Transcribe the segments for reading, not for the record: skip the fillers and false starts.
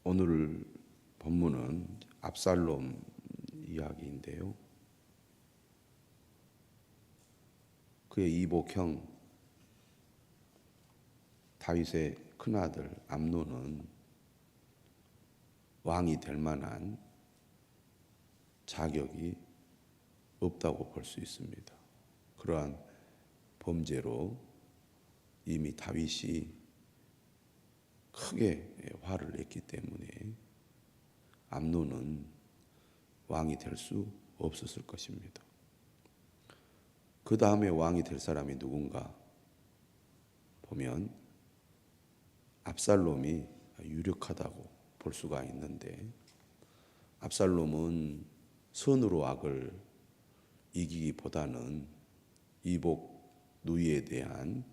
오늘 본문은 압살롬 이야기인데요. 그의 이복형 다윗의 큰아들 암논은 왕이 될 만한 자격이 없다고 볼 수 있습니다. 그러한 범죄로 이미 다윗이 크게 화를 냈기 때문에 암논은 왕이 될 수 없었을 것입니다. 그 다음에 왕이 될 사람이 누군가 보면 압살롬이 유력하다고 볼 수가 있는데, 압살롬은 선으로 악을 이기기보다는 이복 누이에 대한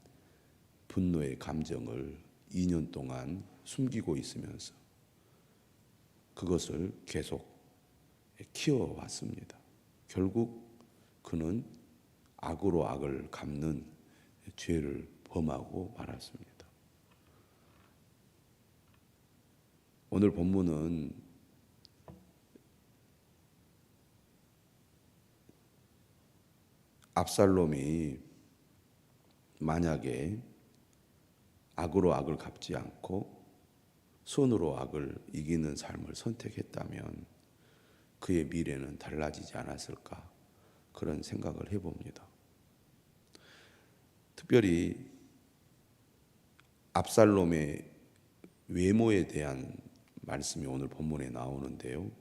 분노의 감정을 2년 동안 숨기고 있으면서 그것을 계속 키워왔습니다. 결국 그는 악으로 악을 갚는 죄를 범하고 말았습니다. 오늘 본문은 압살롬이 만약에 악으로 악을 갚지 않고 선으로 악을 이기는 삶을 선택했다면 그의 미래는 달라지지 않았을까, 그런 생각을 해봅니다. 특별히 압살롬의 외모에 대한 말씀이 오늘 본문에 나오는데요.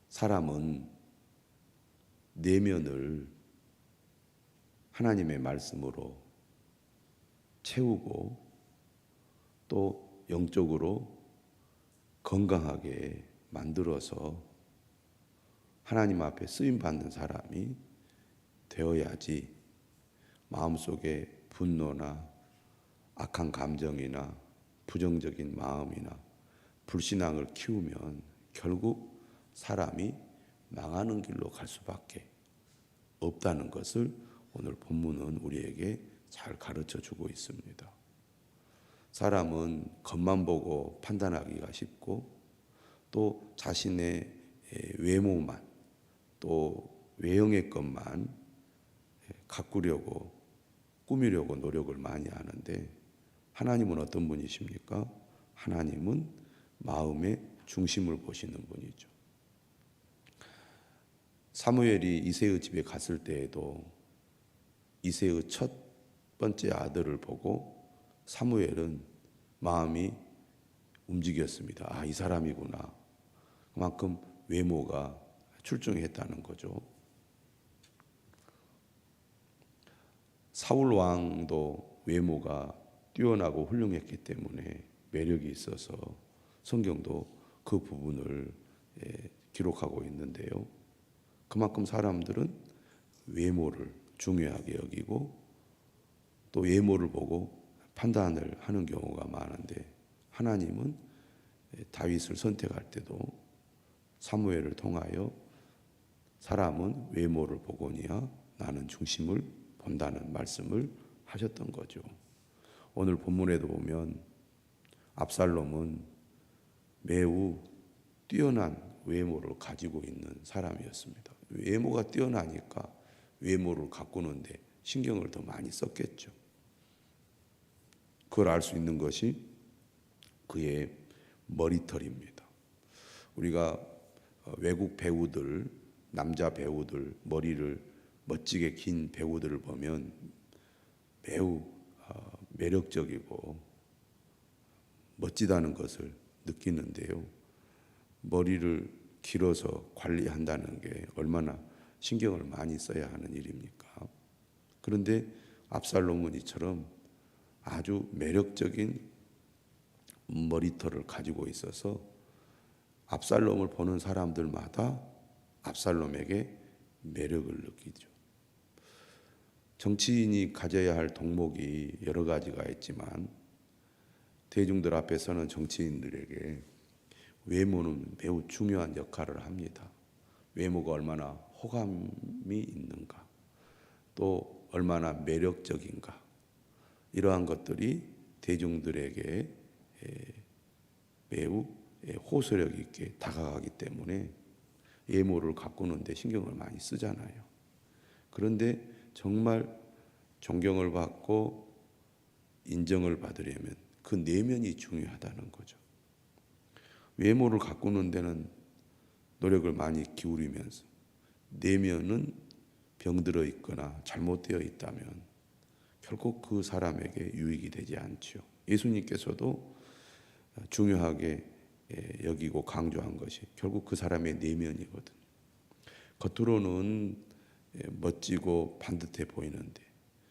사람은 내면을 하나님의 말씀으로 채우고 또 영적으로 건강하게 만들어서 하나님 앞에 쓰임받는 사람이 되어야지 마음속에 분노나 악한 감정이나 부정적인 마음이나 불신앙을 키우면 결국 사람이 망하는 길로 갈 수밖에 없다는 것을 오늘 본문은 우리에게 잘 가르쳐 주고 있습니다. 사람은 겉만 보고 판단하기가 쉽고 또 자신의 외모만 또 외형의 것만 가꾸려고 꾸미려고 노력을 많이 하는데, 하나님은 어떤 분이십니까? 하나님은 마음의 중심을 보시는 분이죠. 사무엘이 이새의 집에 갔을 때에도 이새의 첫 번째 아들을 보고 사무엘은 마음이 움직였습니다. 아, 이 사람이구나. 그만큼 외모가 출중했다는 거죠. 사울 왕도 외모가 뛰어나고 훌륭했기 때문에 매력이 있어서 성경도 그 부분을 기록하고 있는데요. 그만큼 사람들은 외모를 중요하게 여기고 또 외모를 보고 판단을 하는 경우가 많은데, 하나님은 다윗을 선택할 때도 사무엘을 통하여 사람은 외모를 보거니와 나는 중심을 본다는 말씀을 하셨던 거죠. 오늘 본문에도 보면 압살롬은 매우 뛰어난 외모를 가지고 있는 사람이었습니다. 외모가 뛰어나니까 외모를 가꾸는데 신경을 더 많이 썼겠죠. 그걸 알 수 있는 것이 그의 머리털입니다. 우리가 외국 배우들, 남자 배우들 머리를 멋지게 긴 배우들을 보면 매우 매력적이고 멋지다는 것을 느끼는데요. 머리를 길어서 관리한다는 게 얼마나 신경을 많이 써야 하는 일입니까? 그런데 압살롬은 이처럼 아주 매력적인 머리털을 가지고 있어서 압살롬을 보는 사람들마다 압살롬에게 매력을 느끼죠. 정치인이 가져야 할 덕목이 여러 가지가 있지만 대중들 앞에서는 정치인들에게 외모는 매우 중요한 역할을 합니다. 외모가 얼마나 호감이 있는가, 또 얼마나 매력적인가, 이러한 것들이 대중들에게 매우 호소력 있게 다가가기 때문에 예모를 가꾸는데 신경을 많이 쓰잖아요. 그런데 정말 존경을 받고 인정을 받으려면 그 내면이 중요하다는 거죠. 외모를 가꾸는 데는 노력을 많이 기울이면서 내면은 병들어 있거나 잘못되어 있다면 결국 그 사람에게 유익이 되지 않죠. 예수님께서도 중요하게 여기고 강조한 것이 결국 그 사람의 내면이거든. 겉으로는 멋지고 반듯해 보이는데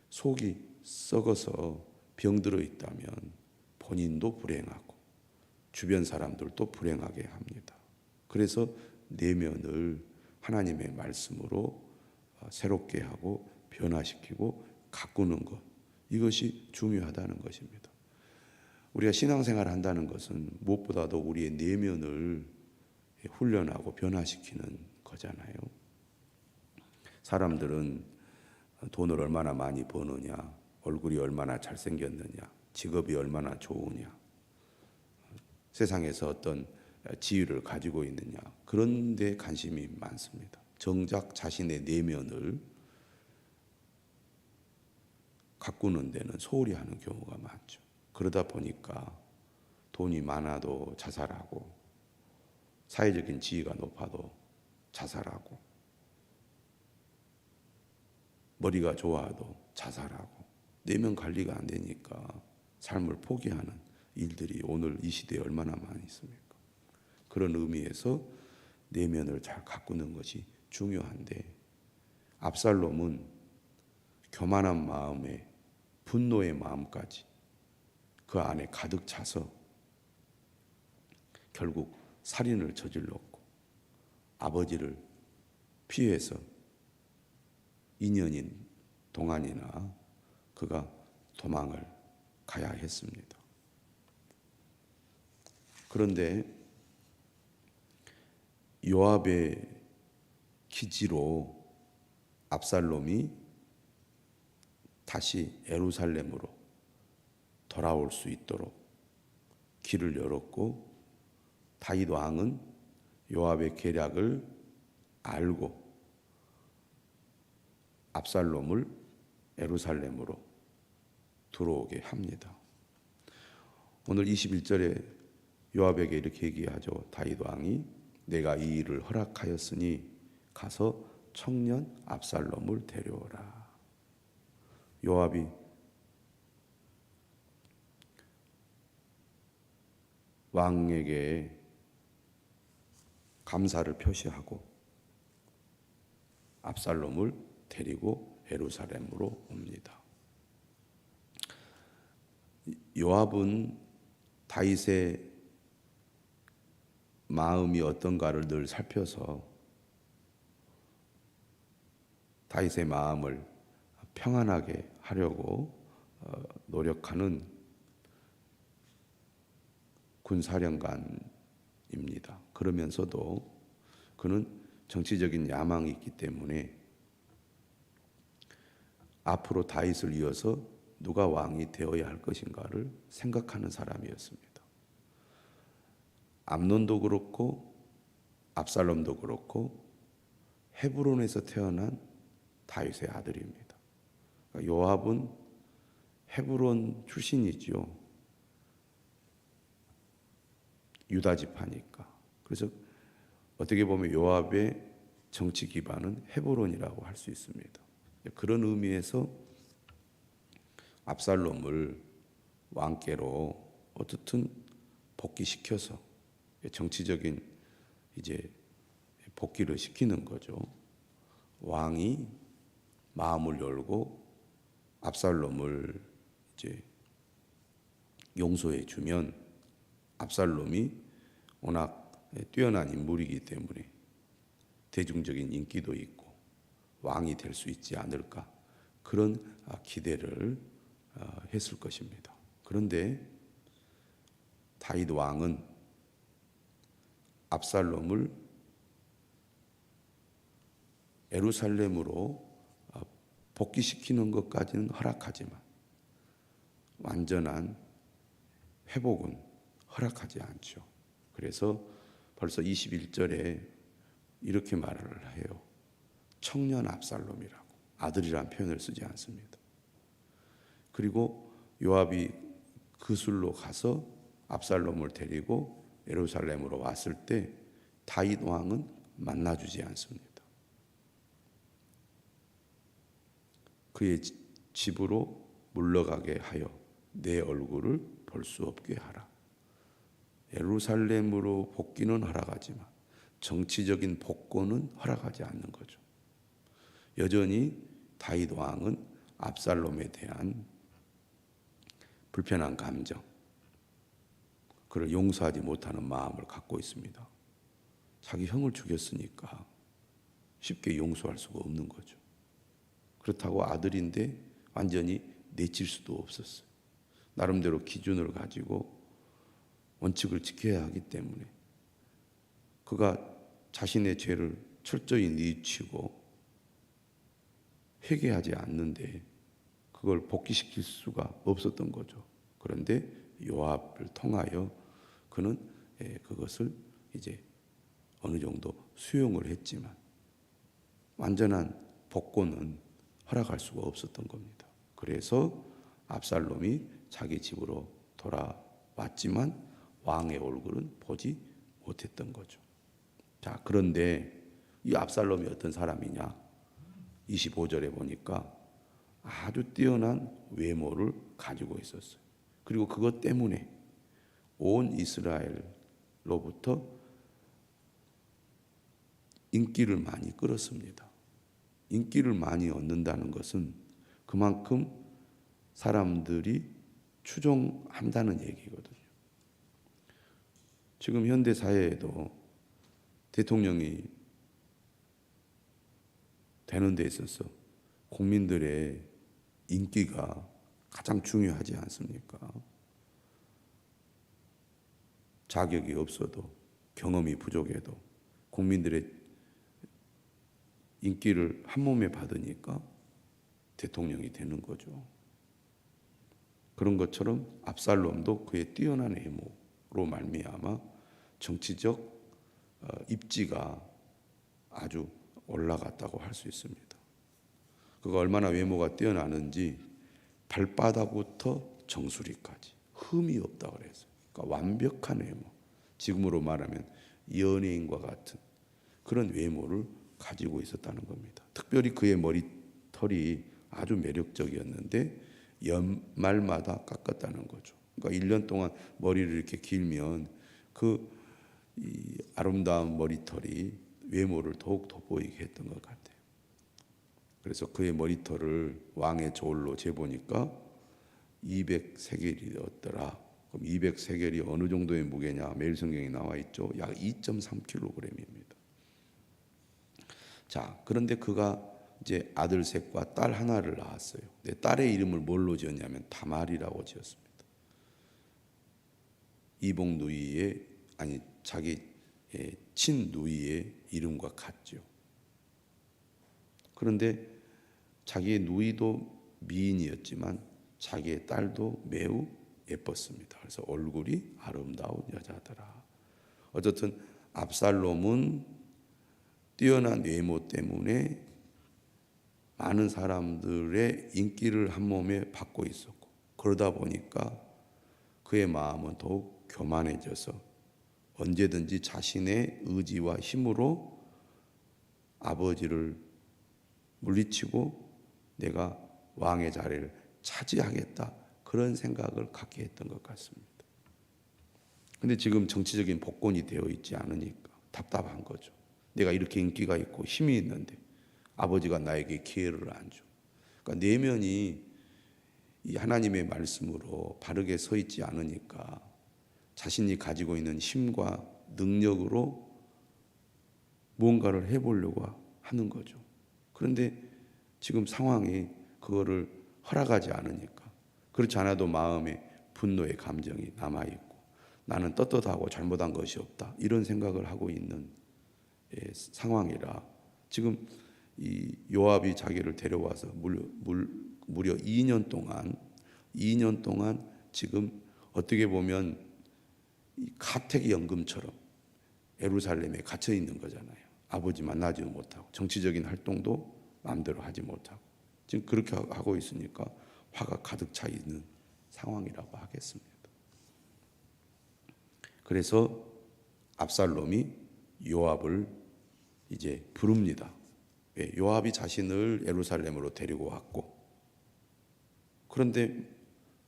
속이 썩어서 병들어 있다면 본인도 불행하고 주변 사람들도 불행하게 합니다. 그래서 내면을 하나님의 말씀으로 새롭게 하고 변화시키고 가꾸는 것, 이것이 중요하다는 것입니다. 우리가 신앙생활을 한다는 것은 무엇보다도 우리의 내면을 훈련하고 변화시키는 거잖아요. 사람들은 돈을 얼마나 많이 버느냐, 얼굴이 얼마나 잘생겼느냐, 직업이 얼마나 좋으냐, 세상에서 어떤 지위를 가지고 있느냐, 그런 데 관심이 많습니다. 정작 자신의 내면을 가꾸는 데는 소홀히 하는 경우가 많죠. 그러다 보니까 돈이 많아도 자살하고 사회적인 지위가 높아도 자살하고 머리가 좋아도 자살하고 내면 관리가 안 되니까 삶을 포기하는 일들이 오늘 이 시대에 얼마나 많이 있습니까? 그런 의미에서 내면을 잘 가꾸는 것이 중요한데 압살롬은 교만한 마음에 분노의 마음까지 그 안에 가득 차서 결국 살인을 저질렀고 아버지를 피해서 2년인 동안이나 그가 도망을 가야 했습니다. 그런데 요압의 기지로 압살롬이 다시 예루살렘으로 돌아올 수 있도록 길을 열었고 다윗 왕은 요압의 계략을 알고 압살롬을 예루살렘으로 들어오게 합니다. 오늘 21절에 요압에게 이렇게 얘기하죠. 다윗 왕이 내가 이 일을 허락하였으니 가서 청년 압살롬을 데려오라. 요압이 왕에게 감사를 표시하고 압살롬을 데리고 예루살렘으로 옵니다. 요압은 다윗의 마음이 어떤가를 늘 살펴서 다윗의 마음을 평안하게 하려고 노력하는 군사령관입니다. 그러면서도 그는 정치적인 야망이 있기 때문에 앞으로 다윗을 이어서 누가 왕이 되어야 할 것인가를 생각하는 사람이었습니다. 암논도 그렇고 압살롬도 그렇고 헤브론에서 태어난 다윗의 아들입니다. 그러니까 요압은 헤브론 출신이지요. 유다 지파니까. 그래서 어떻게 보면 요압의 정치 기반은 헤브론이라고 할 수 있습니다. 그런 의미에서 압살롬을 왕께로 어떻든 복귀시켜서 정치적인 이제 복귀를 시키는 거죠. 왕이 마음을 열고 압살롬을 이제 용서해 주면 압살롬이 워낙 뛰어난 인물이기 때문에 대중적인 인기도 있고 왕이 될 수 있지 않을까 그런 기대를 했을 것입니다. 그런데 다윗 왕은 압살롬을 예루살렘으로 복귀시키는 것까지는 허락하지만 완전한 회복은 허락하지 않죠. 그래서 벌써 21절에 이렇게 말을 해요. 청년 압살롬이라고. 아들이란 표현을 쓰지 않습니다. 그리고 요압이 그술로 가서 압살롬을 데리고 예루살렘으로 왔을 때 다윗 왕은 만나주지 않습니다. 그의 집으로 물러가게 하여 내 얼굴을 볼 수 없게 하라. 예루살렘으로 복귀는 허락하지만 정치적인 복권은 허락하지 않는 거죠. 여전히 다윗 왕은 압살롬에 대한 불편한 감정, 그를 용서하지 못하는 마음을 갖고 있습니다. 자기 형을 죽였으니까 쉽게 용서할 수가 없는 거죠. 그렇다고 아들인데 완전히 내칠 수도 없었어요. 나름대로 기준을 가지고 원칙을 지켜야 하기 때문에 그가 자신의 죄를 철저히 뉘우치고 회개하지 않는데 그걸 복귀시킬 수가 없었던 거죠. 그런데 요압을 통하여 그는 그것을 이제 어느 정도 수용을 했지만 완전한 복권은 허락할 수가 없었던 겁니다. 그래서 압살롬이 자기 집으로 돌아왔지만 왕의 얼굴은 보지 못했던 거죠. 자, 그런데 이 압살롬이 어떤 사람이냐? 25절에 보니까 아주 뛰어난 외모를 가지고 있었어요. 그리고 그것 때문에 온 이스라엘로부터 인기를 많이 끌었습니다. 인기를 많이 얻는다는 것은 그만큼 사람들이 추종한다는 얘기거든요. 지금 현대 사회에도 대통령이 되는 데 있어서 국민들의 인기가 가장 중요하지 않습니까? 자격이 없어도 경험이 부족해도 국민들의 인기를 한 몸에 받으니까 대통령이 되는 거죠. 그런 것처럼 압살롬도 그의 뛰어난 외모로 말미암아 정치적 입지가 아주 올라갔다고 할 수 있습니다. 그가 얼마나 외모가 뛰어나는지 발바닥부터 정수리까지 흠이 없다고 그랬어요. 그러니까 완벽한 외모, 지금으로 말하면 연예인과 같은 그런 외모를 가지고 있었다는 겁니다. 특별히 그의 머리털이 아주 매력적이었는데 연말마다 깎았다는 거죠. 그러니까 1년 동안 머리를 이렇게 길면 이 아름다운 머리털이 외모를 더욱 돋보이게 했던 것 같아요. 그래서 그의 머리털을 왕의 저울로 재보니까 200세겔이었더라. 그럼 200세겔이 어느 정도의 무게냐? 매일 성경에 나와 있죠. 약 2.3kg입니다. 자, 그런데 그가 이제 아들 셋과 딸 하나를 낳았어요. 내 딸의 이름을 뭘로 지었냐면 다말이라고 지었습니다. 이복 누이의 자기 친누이의 이름과 같죠. 그런데 자기의 누이도 미인이었지만 자기의 딸도 매우 예뻤습니다. 그래서 얼굴이 아름다운 여자더라. 어쨌든 압살롬은 뛰어난 외모 때문에 많은 사람들의 인기를 한 몸에 받고 있었고, 그러다 보니까 그의 마음은 더욱 교만해져서 언제든지 자신의 의지와 힘으로 아버지를 물리치고 내가 왕의 자리를 차지하겠다, 그런 생각을 갖게 했던 것 같습니다. 근데 지금 정치적인 복권이 되어 있지 않으니까 답답한 거죠. 내가 이렇게 인기가 있고 힘이 있는데 아버지가 나에게 기회를 안 줘. 그러니까 내면이 이 하나님의 말씀으로 바르게 서 있지 않으니까 자신이 가지고 있는 힘과 능력으로 무언가를 해보려고 하는 거죠. 그런데 지금 상황이 그거를 허락하지 않으니까, 그렇지 않아도 마음에 분노의 감정이 남아있고 나는 떳떳하고 잘못한 것이 없다, 이런 생각을 하고 있는 상황이라 지금 이 요압이 자기를 데려와서 무려 2년 동안 지금 어떻게 보면 이 가택연금처럼 예루살렘에 갇혀 있는 거잖아요. 아버지 만나지도 못하고 정치적인 활동도 마음대로 하지 못하고 지금 그렇게 하고 있으니까 화가 가득 차 있는 상황이라고 하겠습니다. 그래서 압살롬이 요압을 이제 부릅니다. 요압이 자신을 예루살렘으로 데리고 왔고, 그런데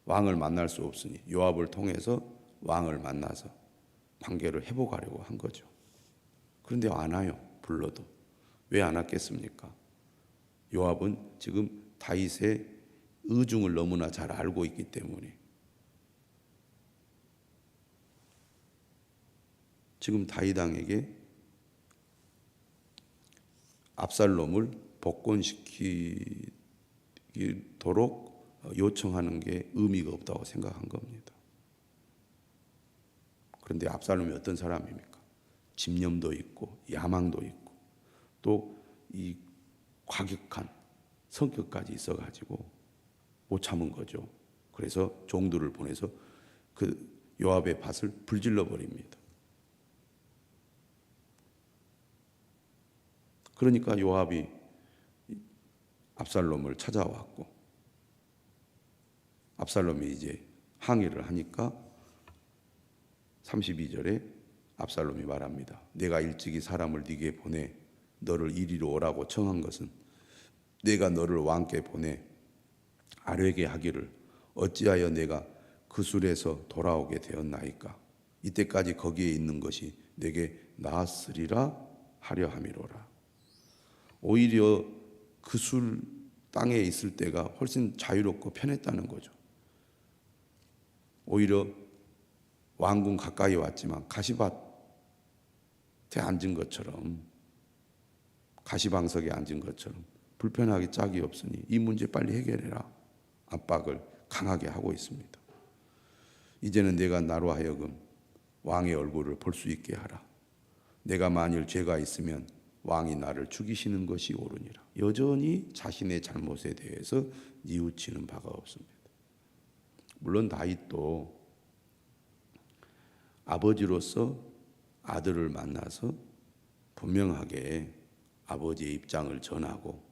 왕을 만날 수 없으니 요압을 통해서 왕을 만나서 관계를 회복하려고 한 거죠. 그런데 안 와요. 불러도. 왜 안 왔겠습니까? 요압은 지금 다윗의 의중을 너무나 잘 알고 있기 때문에 지금 다윗 왕에게 압살롬을 복권시키도록 요청하는 게 의미가 없다고 생각한 겁니다. 그런데 압살롬이 어떤 사람입니까? 집념도 있고 야망도 있고 또 이 과격한 성격까지 있어가지고 못 참은 거죠. 그래서 종들을 보내서 그 요압의 밭을 불질러 버립니다. 그러니까 요압이 압살롬을 찾아왔고, 압살롬이 이제 항의를 하니까 32절에 압살롬이 말합니다. 내가 일찍이 사람을 네게 보내 너를 이리로 오라고 청한 것은 내가 너를 왕께 보내 아뢰게 하기를 어찌하여 내가 그 술에서 돌아오게 되었나이까. 이때까지 거기에 있는 것이 내게 나았으리라 하려 함이로라. 오히려 그 술 땅에 있을 때가 훨씬 자유롭고 편했다는 거죠. 오히려 왕궁 가까이 왔지만 가시밭에 앉은 것처럼, 가시방석에 앉은 것처럼 불편하기 짝이 없으니 이 문제 빨리 해결해라. 압박을 강하게 하고 있습니다. 이제는 내가 나로 하여금 왕의 얼굴을 볼 수 있게 하라. 내가 만일 죄가 있으면 왕이 나를 죽이시는 것이 옳으니라. 여전히 자신의 잘못에 대해서 뉘우치는 바가 없습니다. 물론 다윗도 아버지로서 아들을 만나서 분명하게 아버지의 입장을 전하고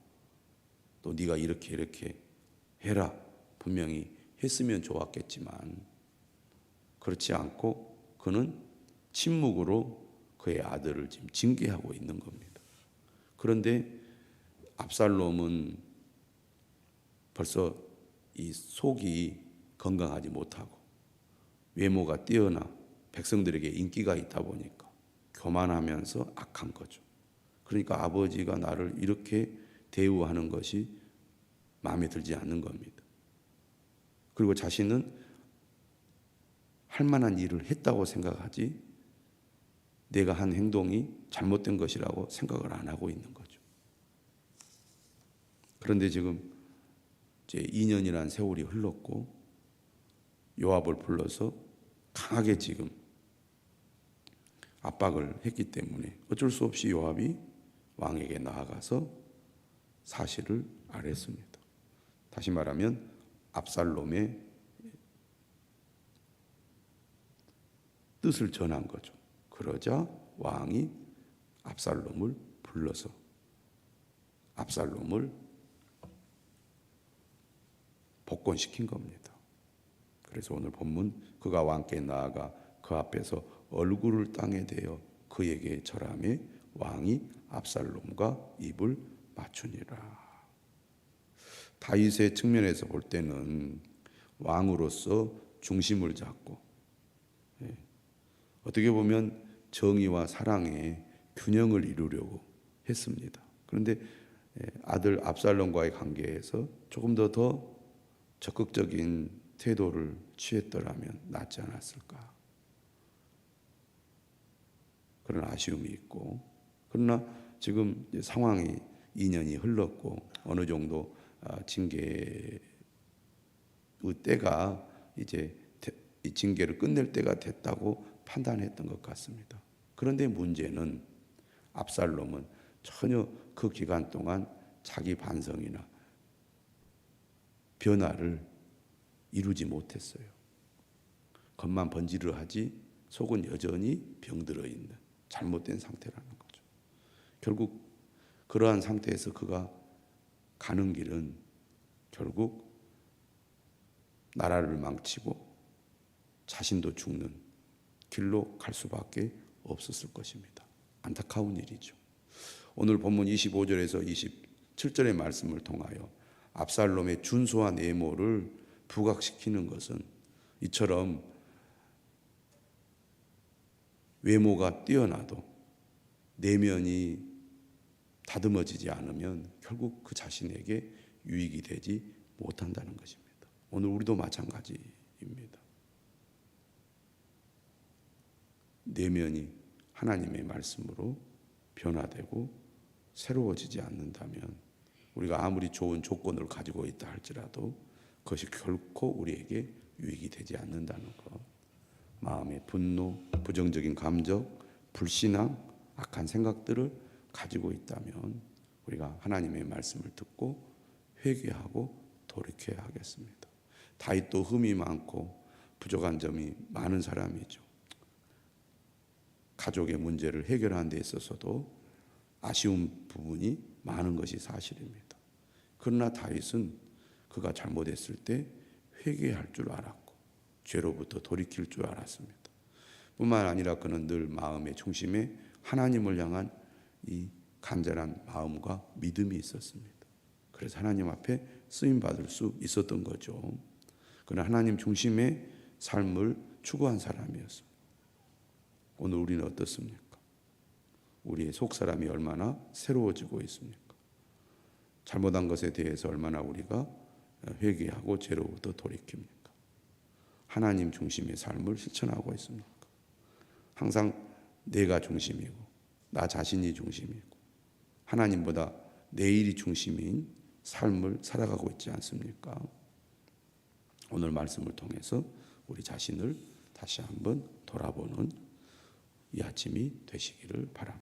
또 네가 이렇게 해라 분명히 했으면 좋았겠지만 그렇지 않고 그는 침묵으로 그의 아들을 지금 징계하고 있는 겁니다. 그런데 압살롬은 벌써 이 속이 건강하지 못하고 외모가 뛰어나 백성들에게 인기가 있다 보니까 교만하면서 악한 거죠. 그러니까 아버지가 나를 이렇게 대우하는 것이 마음에 들지 않는 겁니다. 그리고 자신은 할 만한 일을 했다고 생각하지 내가 한 행동이 잘못된 것이라고 생각을 안 하고 있는 거죠. 그런데 지금 이제 2년이라는 세월이 흘렀고 요압을 불러서 강하게 지금 압박을 했기 때문에 어쩔 수 없이 요압이 왕에게 나아가서 사실을 알았습니다. 다시 말하면 압살롬의 뜻을 전한 거죠. 그러자 왕이 압살롬을 불러서 압살롬을 복권시킨 겁니다. 그래서 오늘 본문 그가 왕께 나아가 그 앞에서 얼굴을 땅에 대어 그에게 절하며 왕이 압살롬과 입을 맞추니라. 다윗의 측면에서 볼 때는 왕으로서 중심을 잡고 어떻게 보면 정의와 사랑의 균형을 이루려고 했습니다. 그런데 아들 압살롬과의 관계에서 조금 더 적극적인 태도를 취했더라면 낫지 않았을까. 그런 아쉬움이 있고, 그러나 지금 상황이 2년이 흘렀고 어느 정도 징계의 때가 이제 이 징계를 끝낼 때가 됐다고 판단했던 것 같습니다. 그런데 문제는 압살롬은 전혀 그 기간 동안 자기 반성이나 변화를 이루지 못했어요. 겉만 번지르하지 속은 여전히 병들어 있는 잘못된 상태라는 거죠. 결국 그러한 상태에서 그가 가는 길은 결국 나라를 망치고 자신도 죽는 길로 갈 수밖에 없었을 것입니다. 안타까운 일이죠. 오늘 본문 25절에서 27절의 말씀을 통하여 압살롬의 준수한 외모를 부각시키는 것은 이처럼 외모가 뛰어나도 내면이 다듬어지지 않으면 결국 그 자신에게 유익이 되지 못한다는 것입니다. 오늘 우리도 마찬가지입니다. 내면이 하나님의 말씀으로 변화되고 새로워지지 않는다면 우리가 아무리 좋은 조건을 가지고 있다 할지라도 그것이 결코 우리에게 유익이 되지 않는다는 것. 마음의 분노, 부정적인 감정, 불신앙, 악한 생각들을 가지고 있다면 우리가 하나님의 말씀을 듣고 회개하고 돌이켜야 하겠습니다. 다윗도 흠이 많고 부족한 점이 많은 사람이죠. 가족의 문제를 해결하는 데 있어서도 아쉬운 부분이 많은 것이 사실입니다. 그러나 다윗은 그가 잘못했을 때 회개할 줄 알았고 죄로부터 돌이킬 줄 알았습니다. 뿐만 아니라 그는 늘 마음의 중심에 하나님을 향한 이 간절한 마음과 믿음이 있었습니다. 그래서 하나님 앞에 쓰임받을 수 있었던 거죠. 그는 하나님 중심의 삶을 추구한 사람이었습니다. 오늘 우리는 어떻습니까? 우리의 속사람이 얼마나 새로워지고 있습니까? 잘못한 것에 대해서 얼마나 우리가 회개하고 죄로부터 돌이킵니까? 하나님 중심의 삶을 실천하고 있습니까? 항상 내가 중심이고 나 자신이 중심이고 하나님보다 내일이 중심인 삶을 살아가고 있지 않습니까? 오늘 말씀을 통해서 우리 자신을 다시 한번 돌아보는 이 아침이 되시기를 바랍니다.